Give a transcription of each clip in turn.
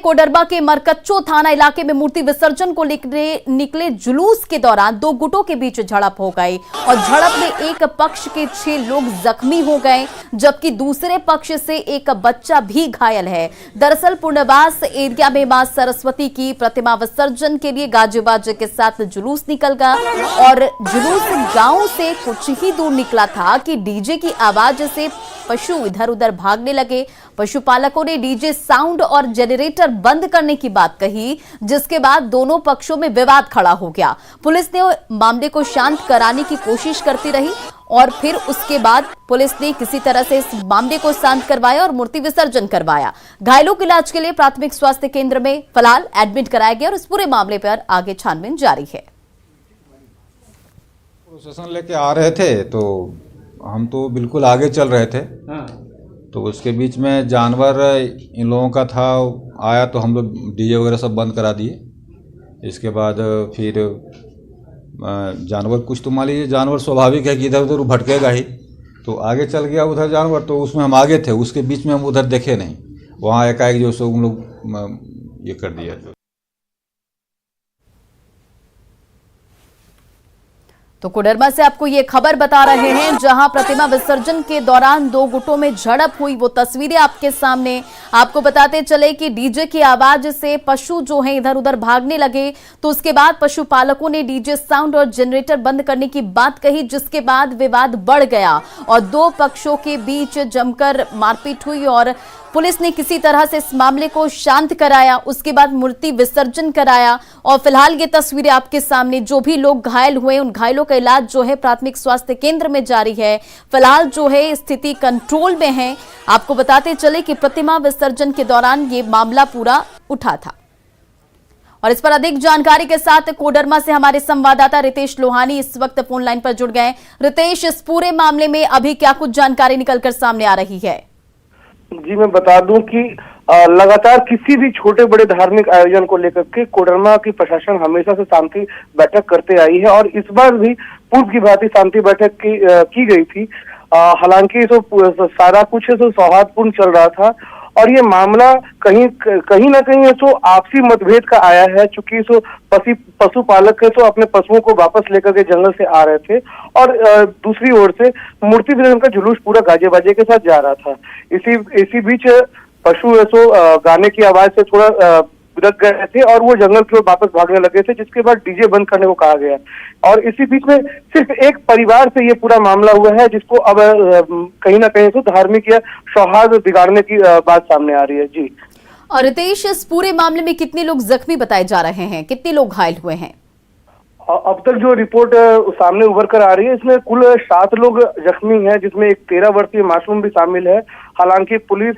कोडरमा के मरकच्चो थाना इलाके में मूर्ति विसर्जन को निकले जुलूस के दौरान दो गुटों के बीच झड़प हो गई और झड़प में एक पक्ष के 6 लोग जख्मी हो गए, जबकि दूसरे पक्ष से एक बच्चा भी घायल है। दरअसल पुनर्वास एरिया में मां सरस्वती की प्रतिमा विसर्जन के लिए गाजे बाजे के साथ जुलूस निकल गया और जुलूस गांव से कुछ ही दूर निकला था कि डीजे की आवाज से पशु इधर उधर भागने लगे। पशुपालकों ने डीजे साउंड और जेनरेटर बंद करने की बात कही, जिसके बाद दोनों पक्षों में विवाद खड़ा हो गया। पुलिस ने मामले को शांत कराने की कोशिश करती रही और फिर उसके बाद पुलिस ने किसी तरह से इस मामले को शांत करवाया और मूर्ति विसर्जन करवाया। घायलों के इलाज के लिए प्राथमिक स्वास्थ्य केंद्र में फिलहाल एडमिट कराया गया और इस पूरे मामले पर आगे छानबीन जारी है। प्रोसेशन लेके आ रहे थे तो हम तो बिल्कुल आगे चल रहे थे। तो उसके बीच में जानवर इन लोगों का था आया तो हम लोग डीजे वगैरह सब बंद करा दिए। इसके बाद फिर जानवर कुछ तो मान लीजिए जानवर स्वाभाविक है कि इधर उधर भटकेगा ही, तो आगे चल गया उधर जानवर, तो उसमें हम आगे थे, उसके बीच में हम उधर देखे नहीं, वहाँ एकाएक जो सो हम लोग ये कर दिया। तो कोडरमा से आपको ये खबर बता रहे हैं, जहां प्रतिमा विसर्जन के दौरान दो गुटों में झड़प हुई, वो तस्वीरें आपके सामने। आपको बताते चले कि डीजे की आवाज से पशु जो हैं इधर उधर भागने लगे, तो उसके बाद पशुपालकों ने डीजे साउंड और जनरेटर बंद करने की बात कही, जिसके बाद विवाद बढ़ गया और दो पक्षों के बीच जमकर मारपीट हुई और पुलिस ने किसी तरह से इस मामले को शांत कराया। उसके बाद मूर्ति विसर्जन कराया और फिलहाल ये तस्वीरें आपके सामने। जो भी लोग घायल हुए उन घायलों का इलाज जो है प्राथमिक स्वास्थ्य केंद्र में जारी है। फिलहाल जो है स्थिति कंट्रोल में है। आपको बताते चले कि प्रतिमा विसर्जन के दौरान ये मामला पूरा उठा था। और इस पर अधिक जानकारी के साथ कोडरमा से हमारे संवाददाता रितेश लोहानी इस वक्त फोन लाइन पर जुड़ गए। रितेश, इस पूरे मामले में अभी क्या कुछ जानकारी निकलकर सामने आ रही है? जी, मैं बता दूं कि लगातार किसी भी छोटे बड़े धार्मिक आयोजन को लेकर के कोडरमा की प्रशासन हमेशा से शांति बैठक करते आई है और इस बार भी पूर्व की भांति शांति बैठक की गई थी। हालांकि तो सारा कुछ है तो सौहार्दपूर्ण चल रहा था और ये मामला कहीं ना कहीं सो आपसी मतभेद का आया है, चूंकि सो पशुपालक है सो अपने पशुओं को वापस लेकर के जंगल से आ रहे थे और दूसरी ओर से मूर्ति विसर्जन का जुलूस पूरा गाजे बाजे के साथ जा रहा था। इसी बीच पशु है सो गाने की आवाज से थोड़ा बिगड़ गए थे और वो जंगल की ओर वापस भागने लगे थे, जिसके बाद डीजे बंद करने को कहा गया और इसी बीच में सिर्फ एक परिवार से ये पूरा मामला हुआ है, जिसको अब कहीं ना कहीं तो धार्मिक या सौहार्द बिगाड़ने की बात सामने आ रही है। जी, और रितेश, इस पूरे मामले में कितने लोग जख्मी बताए जा रहे हैं, कितने लोग घायल हुए हैं? अब तक जो रिपोर्ट सामने उभर कर आ रही है, इसमें कुल 7 लोग जख्मी हैं, जिसमें एक 13 वर्षीय मासूम भी शामिल है। हालांकि पुलिस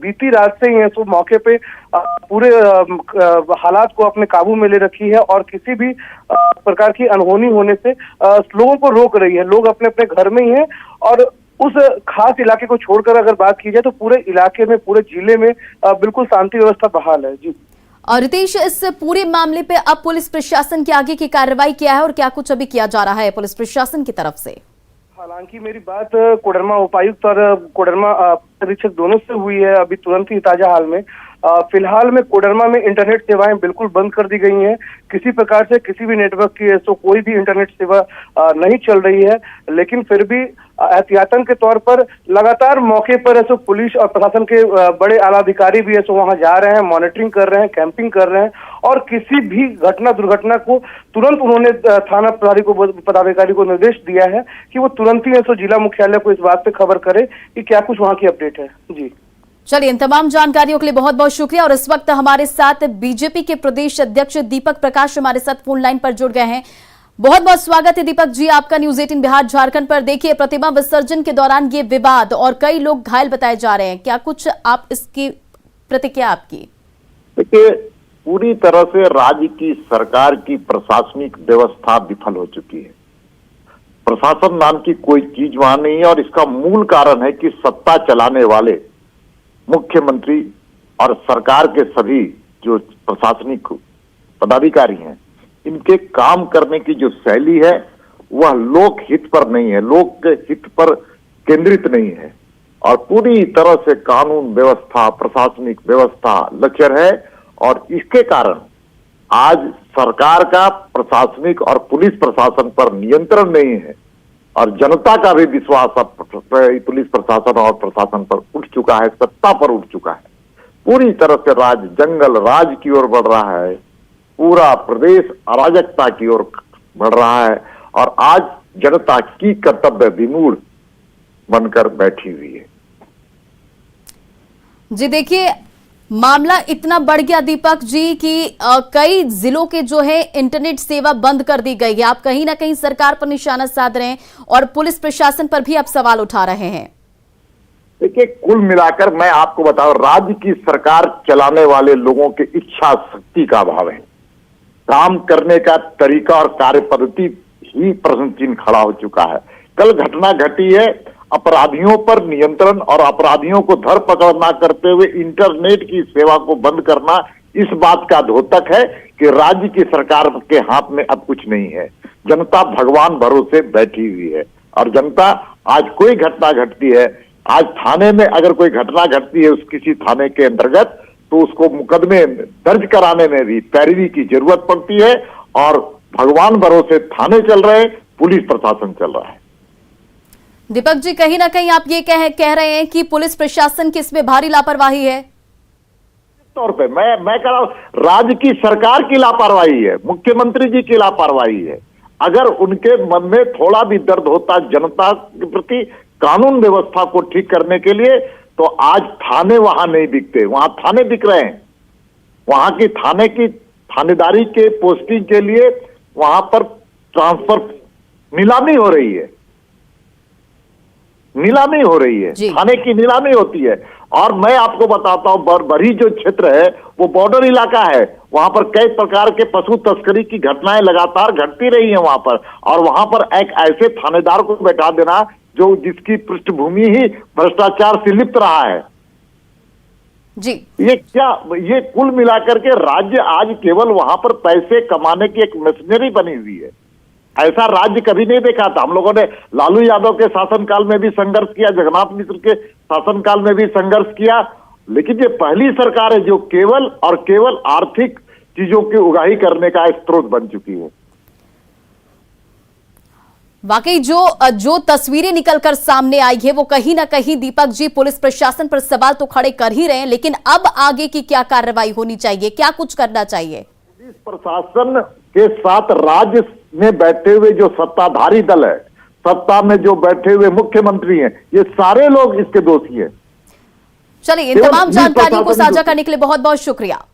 बीती रात से ही तो मौके पे पूरे हालात को अपने काबू में ले रखी है और किसी भी प्रकार की अनहोनी होने से लोगों को रोक रही है। लोग अपने अपने घर में ही हैं और उस खास इलाके को छोड़कर अगर बात की जाए तो पूरे इलाके में, पूरे जिले में बिल्कुल शांति व्यवस्था बहाल है। जी, और रितेश, इस पूरे मामले पे अब पुलिस प्रशासन की आगे की कार्रवाई क्या है और क्या कुछ अभी किया जा रहा है पुलिस प्रशासन की तरफ से? हालांकि मेरी बात कोडरमा उपायुक्त और कोडरमा अधीक्षक दोनों से हुई है अभी तुरंत ही ताजा हाल में। फिलहाल में कोडरमा में इंटरनेट सेवाएं बिल्कुल बंद कर दी गई हैं। किसी प्रकार से किसी भी नेटवर्क की तो कोई भी इंटरनेट सेवा नहीं चल रही है, लेकिन फिर भी एहतियातन के तौर पर लगातार मौके पर ऐसे पुलिस और प्रशासन के बड़े आला अधिकारी भी ऐसे वहां जा रहे हैं, मॉनिटरिंग कर रहे हैं, कैंपिंग कर रहे हैं और किसी भी दुर्घटना को तुरंत उन्होंने थाना पदाधिकारी को निर्देश दिया है कि वो तुरंत ही ऐसे जिला मुख्यालय को इस बात पे खबर करे कि क्या कुछ वहां की अपडेट है। जी, चलिए, इन तमाम जानकारियों के लिए बहुत बहुत शुक्रिया। और इस वक्त हमारे साथ बीजेपी के प्रदेश अध्यक्ष दीपक प्रकाश हमारे साथ फोन लाइन पर जुड़ गए हैं। बहुत बहुत स्वागत है दीपक जी आपका न्यूज 18 बिहार झारखंड पर। देखिए, प्रतिमा विसर्जन के दौरान ये विवाद और कई लोग घायल बताए जा रहे हैं, क्या कुछ आप इसकी प्रतिक्रिया आपकी? देखिए, पूरी तरह से राज्य की सरकार की प्रशासनिक व्यवस्था विफल हो चुकी है। प्रशासन नाम की कोई चीज वहां नहीं है और इसका मूल कारण है कि सत्ता चलाने वाले मुख्यमंत्री और सरकार के सभी जो प्रशासनिक पदाधिकारी हैं, इनके काम करने की जो शैली है वह लोक हित पर नहीं है, लोक के हित पर केंद्रित नहीं है और पूरी तरह से कानून व्यवस्था, प्रशासनिक व्यवस्था लचर है और इसके कारण आज सरकार का प्रशासनिक और पुलिस प्रशासन पर नियंत्रण नहीं है और जनता का भी विश्वास अब पुलिस प्रशासन और प्रशासन पर उठ चुका है, सत्ता पर उठ चुका है। पूरी तरह से जंगल राज की ओर बढ़ रहा है, पूरा प्रदेश अराजकता की ओर बढ़ रहा है और आज जनता की कर्तव्य विमूढ़ बनकर बैठी हुई है। जी देखिए, मामला इतना बढ़ गया दीपक जी कि कई जिलों के जो है इंटरनेट सेवा बंद कर दी गई है। आप कहीं ना कहीं सरकार पर निशाना साध रहे हैं और पुलिस प्रशासन पर भी आप सवाल उठा रहे हैं। देखिए, कुल मिलाकर मैं आपको बताऊं, राज्य की सरकार चलाने वाले लोगों की इच्छा शक्ति का अभाव है। काम करने का तरीका और कार्य पद्धति ही प्रश्न चिन्ह खड़ा हो चुका है। कल घटना घटी है, अपराधियों पर नियंत्रण और अपराधियों को धर पकड़ ना करते हुए इंटरनेट की सेवा को बंद करना इस बात का द्योतक है कि राज्य की सरकार के हाथ में अब कुछ नहीं है। जनता भगवान भरोसे बैठी हुई है और जनता आज कोई घटना घटती है, आज थाने में अगर कोई घटना घटती है उस किसी थाने के अंतर्गत, तो उसको मुकदमे दर्ज कराने में भी पैरवी की जरूरत पड़ती है और भगवान भरोसे थाने चल रहे, पुलिस प्रशासन चल रहा है। दीपक जी, कहीं ना कहीं आप ये कह रहे हैं कि पुलिस प्रशासन की इसमें भारी लापरवाही है। तौर पे मैं कह रहा हूं, राज्य की सरकार की लापरवाही है, मुख्यमंत्री जी की लापरवाही है। अगर उनके मन में थोड़ा भी दर्द होता जनता के प्रति, कानून व्यवस्था को ठीक करने के लिए, तो आज थाने वहां नहीं दिखते, वहां थाने दिख रहे हैं। वहां की थाने की थानेदारी के पोस्टिंग के लिए वहां पर ट्रांसफर नीलामी हो रही है, नीलामी हो रही है, थाने की नीलामी होती है। और मैं आपको बताता हूं, बरही जो क्षेत्र है वो बॉर्डर इलाका है, वहां पर कई प्रकार के पशु तस्करी की घटनाएं लगातार घटती रही हैं वहां पर, और वहां पर एक ऐसे थानेदार को बैठा देना जो जिसकी पृष्ठभूमि ही भ्रष्टाचार से लिप्त रहा है जी। ये कुल मिलाकर के राज्य आज केवल वहां पर पैसे कमाने की एक मशीनरी बनी हुई है। ऐसा राज्य कभी नहीं देखा था। हम लोगों ने लालू यादव के शासनकाल में भी संघर्ष किया, जगन्नाथ मिश्र के शासनकाल में भी संघर्ष किया, लेकिन ये पहली सरकार है जो केवल और केवल आर्थिक चीजों की उगाही करने का स्रोत बन चुकी है। वाकई जो तस्वीरें निकलकर सामने आई है वो कहीं ना कहीं दीपक जी पुलिस प्रशासन पर सवाल तो खड़े कर ही रहे हैं, लेकिन अब आगे की क्या कार्रवाई होनी चाहिए, क्या कुछ करना चाहिए? पुलिस प्रशासन के साथ राज्य में बैठे हुए जो सत्ताधारी दल है, सत्ता में जो बैठे हुए मुख्यमंत्री हैं, ये सारे लोग इसके दोषी हैं। चलिए, इन तमाम जानकारियों को साझा करने के लिए बहुत बहुत शुक्रिया।